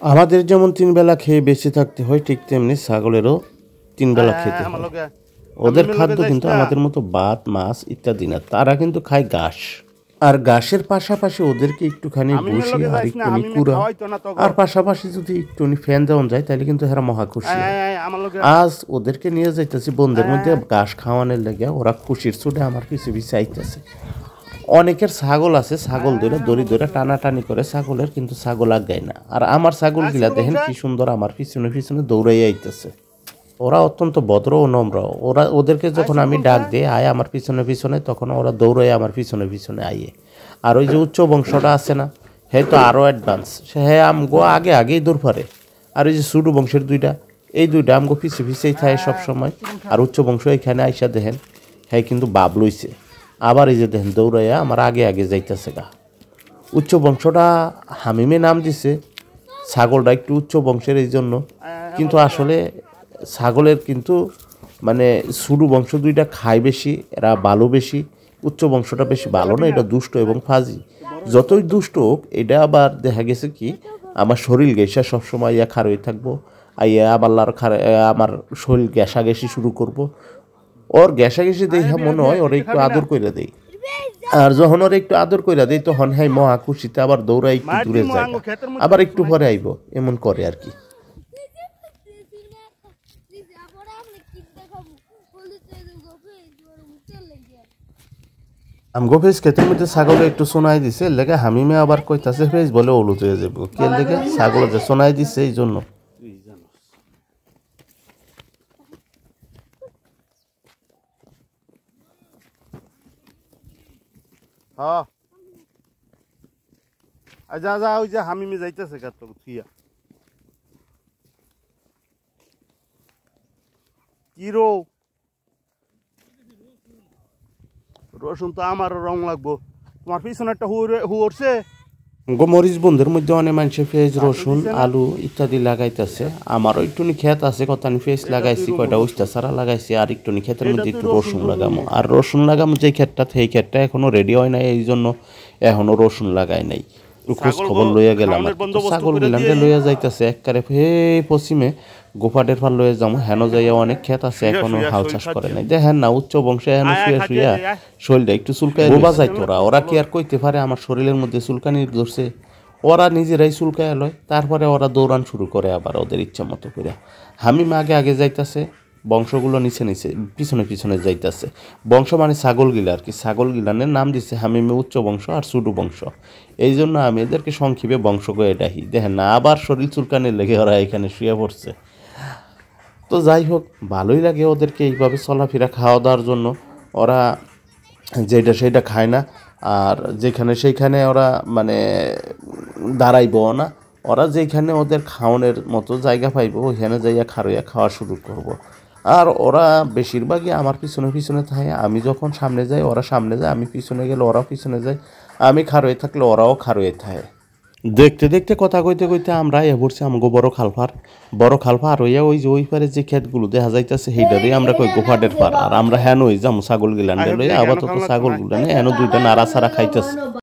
আমাদের যেমন ৩ বেলা খেয়ে বেঁচে থাকতে হয়, ঠিক তেমনি ছাগলেরও ৩ বেলা খেতে হয়। ওদের খাদ্য কিন্তু আমাদের মতো ভাত, মাছ ইত্যাদি না। তারা কিন্তু খায় ঘাস। আর ঘাসের পাশাপাশি ওদেরকে একটুখানি ভুসি আর একটুখানি কুড়া আর পাশাপাশি যদি একটুখানি ফ্যান দেওয়া যায় তাহলে কিন্তু এরা মহা খুশি হয়। আজ ওদেরকে নিয়ে যাইতেছি বন্ধের মধ্যে ঘাস খাওয়ানোর লেগে। ওরা খুশির ছুটে আমার পিছু পিছু আইতেছে। অনেকের ছাগল আছে, ছাগল ধরে দড়ি ধরে টানাটানি করে ছাগলের, কিন্তু ছাগল আগায় না। আর আমার ছাগল গিলা দেখেন কি সুন্দর আমার পিছনে পিছনে দৌড়াইয়া আইতেছে। ওরা অত্যন্ত ভদ্র ও নম্র। ওদেরকে যখন আমি ডাক দিই আয় আমার পিছনে পিছনে, তখন ওরা দৌড়াই আমার পিছনে পিছনে আইয়ে। আর ওই যে উচ্চ বংশটা আছে না, হে তো আরও অ্যাডভান্স, হে আমগো আগে আগেই দৌড় পারে। আর ওই যে ছোটো বংশের দুইটা, এই দুইটা আমগো পিছিয়ে পিছিয়েই থাকে সবসময়। আর উচ্চ বংশ এখানে আইসা দেখেন হ্যাঁ কিন্তু বাপ লইছে। আবার এই যে দেখেন দৌড়াইয়া আমার আগে আগে যাইতেছে গা। উচ্চ বংশটা হামিমে নাম দিছে, ছাগলটা একটু উচ্চ বংশের এই জন্য। কিন্তু আসলে ছাগলের কিন্তু মানে সুডু বংশ দুইটা খায় বেশি, এরা ভালো বেশি। উচ্চ বংশটা বেশি ভালো না, এটা দুষ্ট এবং ফাজি। যতই দুষ্ট হোক, এটা আবার দেখা গেছে কি আমার শরীর গেসা সবসময় ইয়া খার হয়ে থাকবো। আইয়া আবার আমার শরীর গ্যাসাগ্যাসি শুরু করব। ওর গ্যাসাগ্যাসি দেখা মনে হয় ওরা একটু আদর করে দেয়। আর যখন ওরা একটু আদর করে দেয় তখন হ্যাঁ মহা খুশিতে আবার দৌড়াই একটু দূরে যায়, আবার একটু পরে আইব, এমন করে আর কি। আমগো ফেস ক্ষেতের মধ্যে ছাগলে একটু সোনাই দিছে, লেগে হামিমে আবার কইতাছে ফেস বলে ওলুত হয়ে যাবো। কে লেগে ছাগল যে সোনাই দিছে এই জন্য। হ্যাঁ যা যা ওই যে হামিমে যাইতেছে কার তো থিয়া কি রসুন তো আমারও রং লাগবো। তোমার পিছনে একটা হুড়ছে মরিচ বন্ধের মধ্যে অনেক মানুষের পেঁয়াজ, রসুন, আলু ইত্যাদি লাগাইতেছে। আমারও একটুনি ক্ষেত আছে, কত আমি পেঁয়াজ লাগাইছি, কয়টা উস্তা সারা লাগাইছি। আর একটুনি ক্ষেতের মধ্যে একটু রসুন লাগামো। আর রসুন লাগামো যে ক্ষেতটা, সেই ক্ষেতটা এখনো রেডি হয় নাই, এই জন্য এখনো রসুন লাগাই নাই। খোঁজ খবর লইয়া গেলাম। ছাগল গিলানটা লইয়া যাইতেছে একবারে হে পশ্চিমে গোপাটের ফাল লইয়া যাবো। হেন যাইয়া অনেক ক্ষেত আছে এখনো হাল চাষ করে নাই। দেখেন না উচ্চ বংশে এখনো শুয়ে শুয়া শরীরটা একটু চুলকায় বোবা যায়। ওরা কি আর কইতে পারে আমার শরীরের মধ্যে চুলকানি ধরছে? ওরা নিজেরাই চুলকায় লয়, তারপরে ওরা দৌড়ান শুরু করে আবার ওদের ইচ্ছা মতো করে। হামিম আগে আগে যাইতেছে, বংশগুলো নিচে নিচে পিছনে পিছনে যাইতেছে। বংশ মানে ছাগল গিলা আর কি। ছাগল গিলানের নাম দিচ্ছে হামিমে উচ্চ বংশ আর সুডু বংশ। এই জন্য আমি এদেরকে সংক্ষেপে বংশ কয়ে ডাকি। দেখেন না আবার শরীর চুলকানির লেগে ওরা এখানে শুয়ে পড়ছে। তো যাই হোক, ভালোই লাগে ওদেরকে এইভাবে চলাফেরা খাওয়া দাওয়ার জন্য। ওরা যেটা সেটা খায় না, আর যেখানে সেইখানে ওরা মানে দাঁড়াইব না। ওরা যেখানে ওদের খাওয়ানোর মতো জায়গা পাইব ওইখানে যাইয়া খারইয়া খাওয়া শুরু করব। আর ওরা বেশিরভাগই আমার পিছনে পিছনে থাকে। আমি যখন সামনে যাই ওরা সামনে যায়, আমি পিছনে গেলে ওরাও পিছনে যায়, আমি খারইয়ে থাকলে ওরাও খারইয়ে থাকে। দেখতে দেখতে কথা কইতে কইতে আমরা এ পড়ছি আমগো বড় খালফার হইয়া ওই যে ওই পারে যে ক্ষেতগুলো দেখা যাইতেছে সেইটারই আমরা কই গোফাটের পার। আর আমরা হ্যান ওই যাম ছাগল গিলান লইয়া, আবার তো ছাগল গুলানে এনো দুইটা নাড়া ছাড়া খাইতেছে।